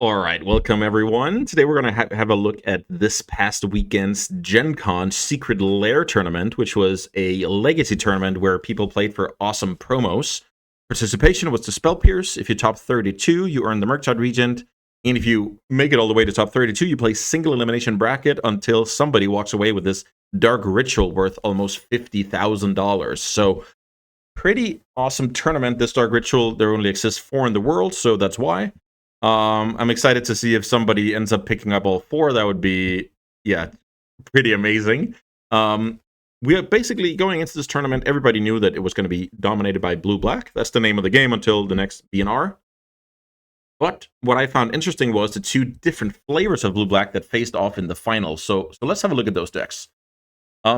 All right, welcome everyone. Today we're going to have a look at this past weekend's GenCon Secret Lair tournament, which was a legacy tournament where people played for awesome promos. Participation was to Spell Pierce. If you top 32, you earn the Murktide Regent. And if you make it all the way to top 32, you play single elimination bracket until somebody walks away with this Dark Ritual worth almost $50,000. So pretty awesome tournament. This Dark Ritual, there only exists 4 in the world, so that's why. I'm excited to see if somebody ends up picking up all 4. That would be, yeah, pretty amazing. We are basically going into this tournament. Everybody knew that it was going to be dominated by blue-black. That's the name of the game until the next BNR. But what I found interesting was the 2 different flavors of blue-black that faced off in the finals. So let's have a look at those decks.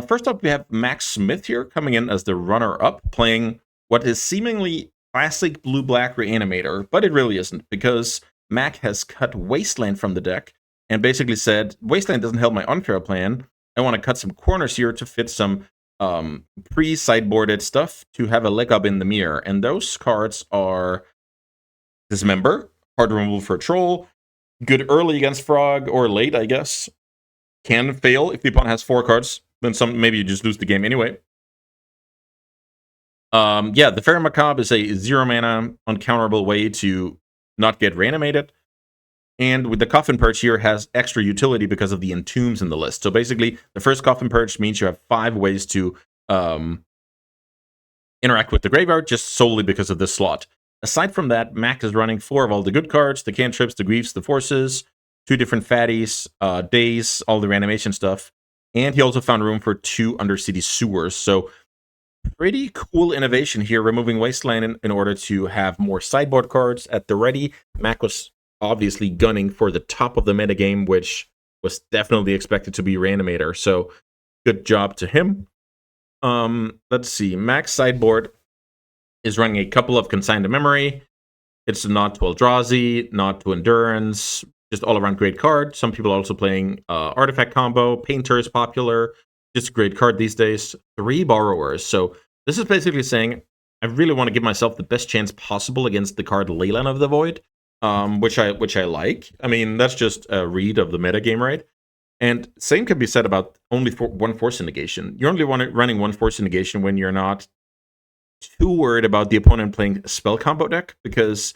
First up, we have Max Smith here coming in as the runner-up, playing what is seemingly classic blue-black reanimator, but it really isn't, because Mac has cut Wasteland from the deck and basically said, Wasteland doesn't help my unfair plan. I want to cut some corners here to fit some pre-sideboarded stuff to have a leg up in the mirror. And those cards are Dismember, hard removal for a troll, good early against Frog, or late, I guess. Can fail if the opponent has 4 cards, then maybe you just lose the game anyway. Yeah, the Fairy Macabre is a 0 mana uncounterable way to not get reanimated. And with the Coffin Purge here has extra utility because of the entombs in the list. So basically, the first Coffin Purge means you have 5 ways to interact with the graveyard just solely because of this slot. Aside from that, Mac is running 4 of all the good cards, the cantrips, the griefs, the forces, 2 different fatties, days, all the reanimation stuff. And he also found room for 2 Undercity Sewers. So pretty cool innovation here, removing Wasteland in order to have more sideboard cards at the ready. Mac was obviously gunning for the top of the metagame, which was definitely expected to be Reanimator. So good job to him. Let's see. Mac's sideboard is running a couple of Consigned to Memory. It's not to Eldrazi, not to Endurance, just all around great card. Some people are also playing Artifact combo. Painter is popular. Just a great card these days. 3 Borrowers. So this is basically saying I really want to give myself the best chance possible against the card Leyline of the Void, which I like. I mean, that's just a read of the metagame, right? And same can be said about only 1 Force Negation. You're only running 1 Force Negation when you're not too worried about the opponent playing a spell combo deck, because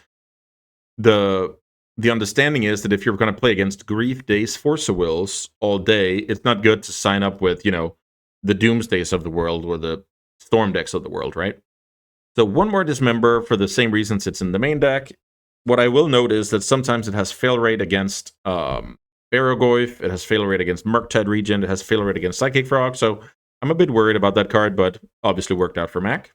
the understanding is that if you're going to play against Grief, Days, Force of Wills all day, it's not good to sign up with, you know, the Doomsdays of the world or the Storm decks of the world, right? So 1 more Dismember for the same reasons it's in the main deck. What I will note is that sometimes it has fail rate against Barrogoyf, it has fail rate against Murktide Regent, it has fail rate against Psychic Frog, so I'm a bit worried about that card, but obviously worked out for Mac.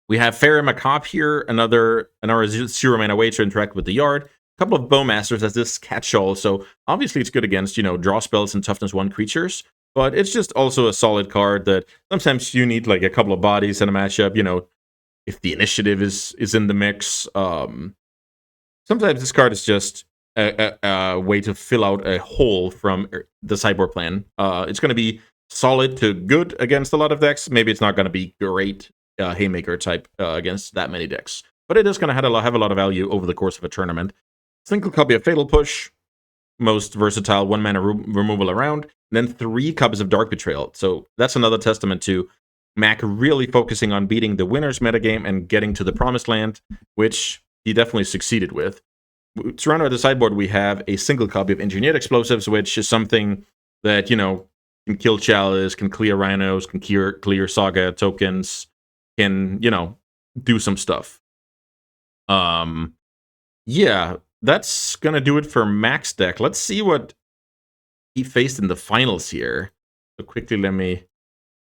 We have Fairy Macabre here, another 0 mana way to interact with the yard. A couple of Bowmasters as this catch-all, so obviously it's good against, you know, draw spells and toughness 1 creatures, but it's just also a solid card that sometimes you need like a couple of bodies in a matchup, you know, if the initiative is in the mix. Sometimes this card is just a way to fill out a hole from the sideboard plan. It's going to be solid to good against a lot of decks. Maybe it's not going to be great Haymaker type against that many decks, but it is going to have a lot of value over the course of a tournament. Single copy of Fatal Push, most versatile 1 mana removal around, and then 3 copies of Dark Betrayal. So that's another testament to Mac really focusing on beating the winner's metagame and getting to the promised land, which he definitely succeeded with. Surrounded by the sideboard, we have a single copy of Engineered Explosives, which is something that, you know, can kill Chalice, can clear Rhinos, can clear Saga tokens, can, you know, do some stuff. Yeah, that's gonna do it for Mac's deck. Let's see what he faced in the finals here. So quickly, let me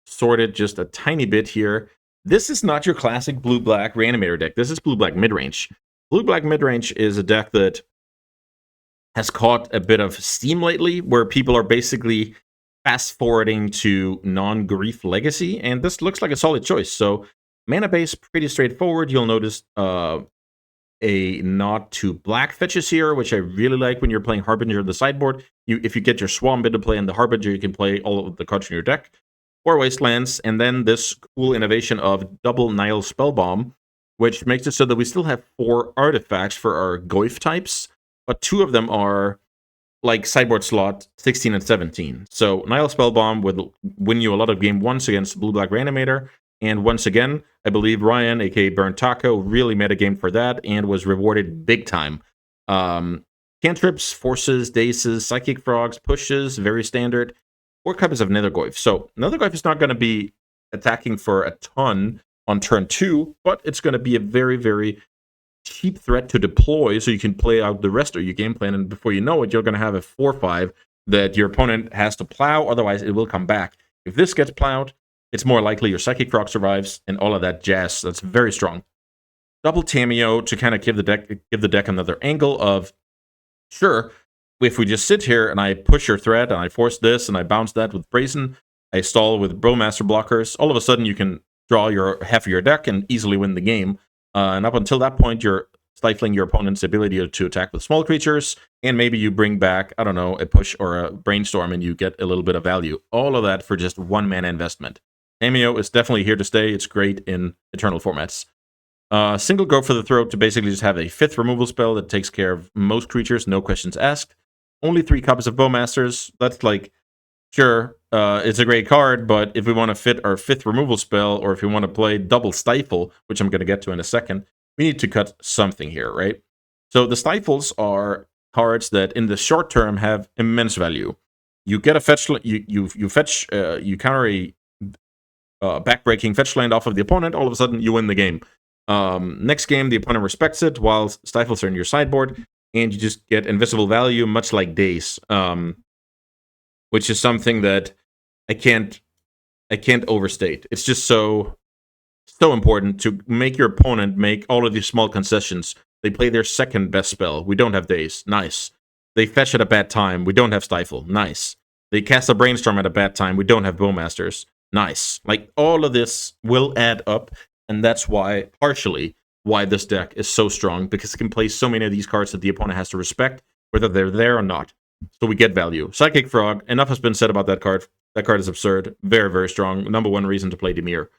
sort it just a tiny bit here. This is not your classic blue-black reanimator deck. This is blue-black midrange. Blue-black midrange is a deck that has caught a bit of steam lately, where people are basically fast-forwarding to non-grief legacy, and this looks like a solid choice. So mana base, pretty straightforward. You'll notice a nod to black fetches here, which I really like when you're playing Harbinger on the sideboard. If you get your Swarm into play in the Harbinger, you can play all of the cards in your deck. 4 Wastelands, and then this cool innovation of double Nile Spellbomb, which makes it so that we still have 4 artifacts for our Goyf types. but 2 of them are like sideboard slot 16 and 17. So Nile Spellbomb would win you a lot of game once against Blue Black Reanimator. And once again, I believe Ryan, aka Burnt Taco, really made a game for that and was rewarded big time. Cantrips, Forces, Daces, Psychic Frogs, Pushes, very standard. 4 copies of Nethergoyf. So Nethergoyf is not going to be attacking for a ton on turn 2, but it's going to be a very, very cheap threat to deploy so you can play out the rest of your game plan, and before you know it, you're going to have a 4-5 that your opponent has to plow, otherwise it will come back. If this gets plowed, it's more likely your Psychic Frog survives and all of that jazz. That's very strong. Double Tameo to kind of give the deck another angle of, sure, if we just sit here and I push your threat and I force this and I bounce that with Brazen, I stall with Bowmaster blockers, all of a sudden you can draw your half of your deck and easily win the game. And up until that point, you're stifling your opponent's ability to attack with small creatures, and maybe you bring back, I don't know, a push or a brainstorm, and you get a little bit of value. All of that for just 1 mana investment. Tameo is definitely here to stay. It's great in Eternal formats. Single Go for the Throat to basically just have a 5th removal spell that takes care of most creatures, no questions asked. Only 3 copies of Bowmasters. That's like, sure, it's a great card, but if we want to fit our 5th removal spell, or if we want to play double Stifle, which I'm going to get to in a second, we need to cut something here, right? So the Stifles are cards that in the short term have immense value. You get a fetch, you fetch, you counter a backbreaking fetch land off of the opponent, all of a sudden you win the game. Next game, the opponent respects it, while Stifles are in your sideboard, and you just get invisible value, much like Daze. Which is something that I can't overstate. It's just so important to make your opponent make all of these small concessions. They play their 2nd best spell. We don't have Daze. Nice. They fetch at a bad time. We don't have Stifle. Nice. They cast a Brainstorm at a bad time. We don't have Bowmasters. Nice. Like, all of this will add up, and that's why, partially, why this deck is so strong, because it can play so many of these cards that the opponent has to respect, whether they're there or not. So we get value. Psychic Frog, enough has been said about that card. That card is absurd. Very, very strong. Number 1 reason to play Dimir.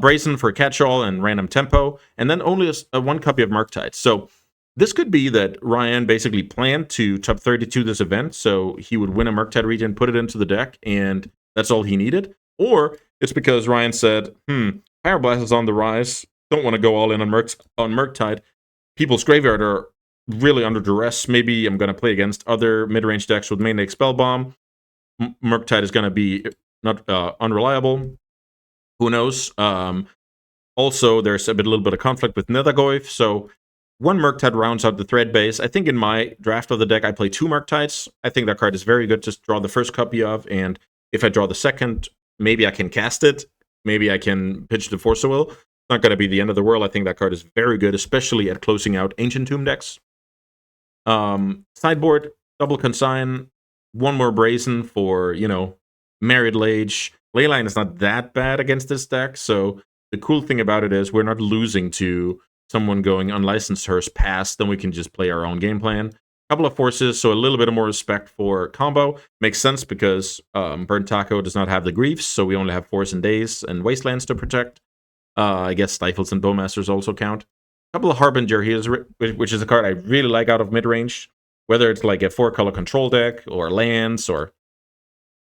Brazen for catch-all and random tempo, and then only a 1 copy of Murktide. So this could be that Ryan basically planned to top 32 this event, so he would win a Murktide region, put it into the deck, and that's all he needed. Or it's because Ryan said, Pyroblast is on the rise, don't want to go all in on Murktide. People's Graveyard are really under duress. Maybe I'm going to play against other mid-range decks with Maniac Spellbomb. Murktide is going to be not unreliable. Who knows? Also, there's a little bit of conflict with Nethergoyf, so 1 Murktide rounds out the thread base. I think in my draft of the deck, I play 2 Murktides. I think that card is very good to draw the first copy of, and if I draw the second, maybe I can cast it. Maybe I can pitch the Force of Will. It's not going to be the end of the world. I think that card is very good, especially at closing out Ancient Tomb decks. Sideboard, double Consign, 1 more Brazen for, Married Lage. Leyline is not that bad against this deck, so the cool thing about it is we're not losing to someone going Unlicensed Hearse past, then we can just play our own game plan. Couple of Forces, so a little bit of more respect for combo. Makes sense because Burnt Taco does not have the Griefs, so we only have Force and Daze and Wastelands to protect. I guess Stifles and Bowmasters also count. Couple of Harbinger here, which is a card I really like out of mid-range, whether it's like a 4-color control deck, or lands, or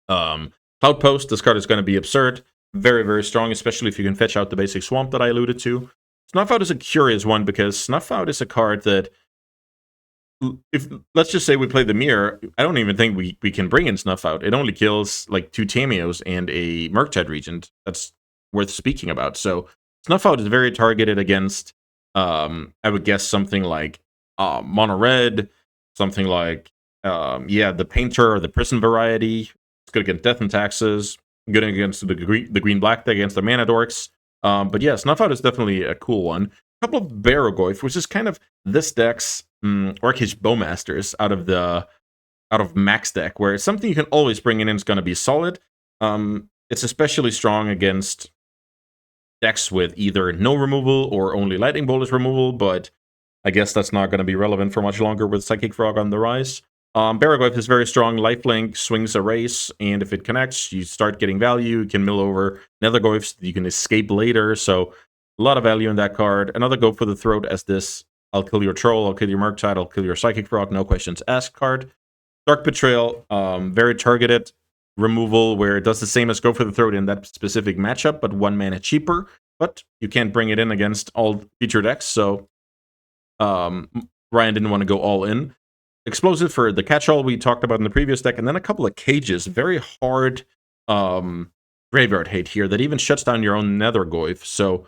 Cloudpost. This card is going to be absurd. Very, very strong, especially if you can fetch out the basic Swamp that I alluded to. Snuff Out is a curious one, because Snuff Out is a card that, if let's just say we play the Mirror, I don't even think we can bring in Snuff Out. It only kills like 2 Tameos and a Murktide Regent. That's worth speaking about. So Snuff Out is very targeted against, I would guess, something like Mono Red, something like, the Painter or the Prison variety. It's good against Death and Taxes, good against the green-black deck, against the Mana Dorks. But yeah, Snuff Out is definitely a cool one. A couple of Barrogoyf, which is kind of this deck's Orcish Bowmasters out of Max deck, where it's something you can always bring in and it's going to be solid. It's especially strong against decks with either no removal or only Lightning Bolt removal, but I guess that's not going to be relevant for much longer with Psychic Frog on the rise. Barrogoyf is very strong. Lifelink swings a race, and if it connects, you start getting value. You can mill over Nethergoyfs. You can escape later, so a lot of value in that card. Another Go for the Throat as this I'll kill your troll, I'll kill your Murktide, I'll kill your Psychic Frog, no questions asked card. Dark Betrayal, very targeted removal where it does the same as Go for the Throat in that specific matchup, but 1 mana cheaper. But you can't bring it in against all feature decks, so Ryan didn't want to go all in. Explosive for the catch-all we talked about in the previous deck, and then a couple of cages. Very hard graveyard hate here that even shuts down your own Nethergoyf. So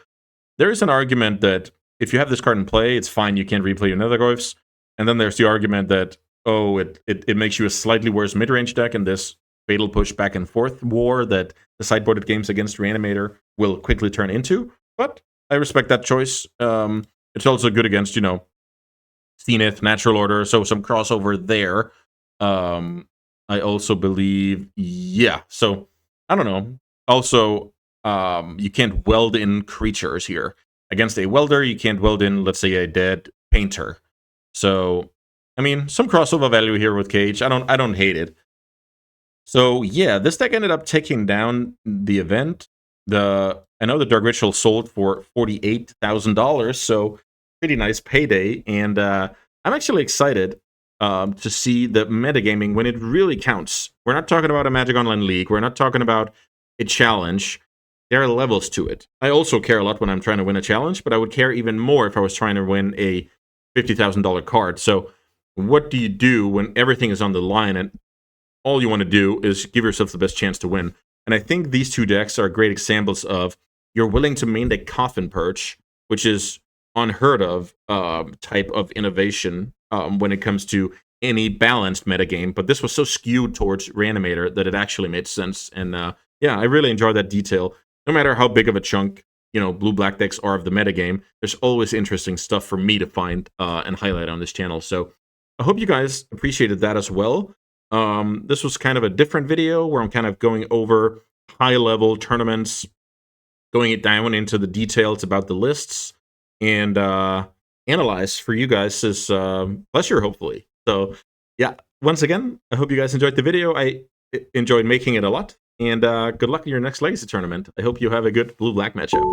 there is an argument that if you have this card in play, it's fine, you can't replay your Nethergoyfs. And then there's the argument that, oh, it makes you a slightly worse mid-range deck in this fatal push back and forth war that the sideboarded games against Reanimator will quickly turn into. But I respect that choice. It's also good against, you know, Zenith, Natural Order, so some crossover there. I also believe, yeah, so I don't know. Also, you can't weld in creatures here. Against a welder, you can't weld in, let's say, a dead painter. So, I mean, some crossover value here with Cage. I don't hate it. So yeah, this deck ended up taking down the event. I know the Dark Ritual sold for $48,000, so pretty nice payday. And I'm actually excited to see the metagaming when it really counts. We're not talking about a Magic Online League. We're not talking about a challenge. There are levels to it. I also care a lot when I'm trying to win a challenge, but I would care even more if I was trying to win a $50,000 card. So what do you do when everything is on the line and all you want to do is give yourself the best chance to win? And I think these two decks are great examples of you're willing to main deck Coffin Perch, which is unheard of type of innovation when it comes to any balanced metagame. But this was so skewed towards Reanimator that it actually made sense. And yeah, I really enjoy that detail. No matter how big of a chunk, you know, blue-black decks are of the metagame, there's always interesting stuff for me to find and highlight on this channel. So I hope you guys appreciated that as well. This was kind of a different video where I'm kind of going over high-level tournaments, going it down into the details about the lists, and analyze for you guys' pleasure, hopefully. So yeah, once again, I hope you guys enjoyed the video. I enjoyed making it a lot. And good luck in your next Legacy tournament. I hope you have a good blue-black matchup.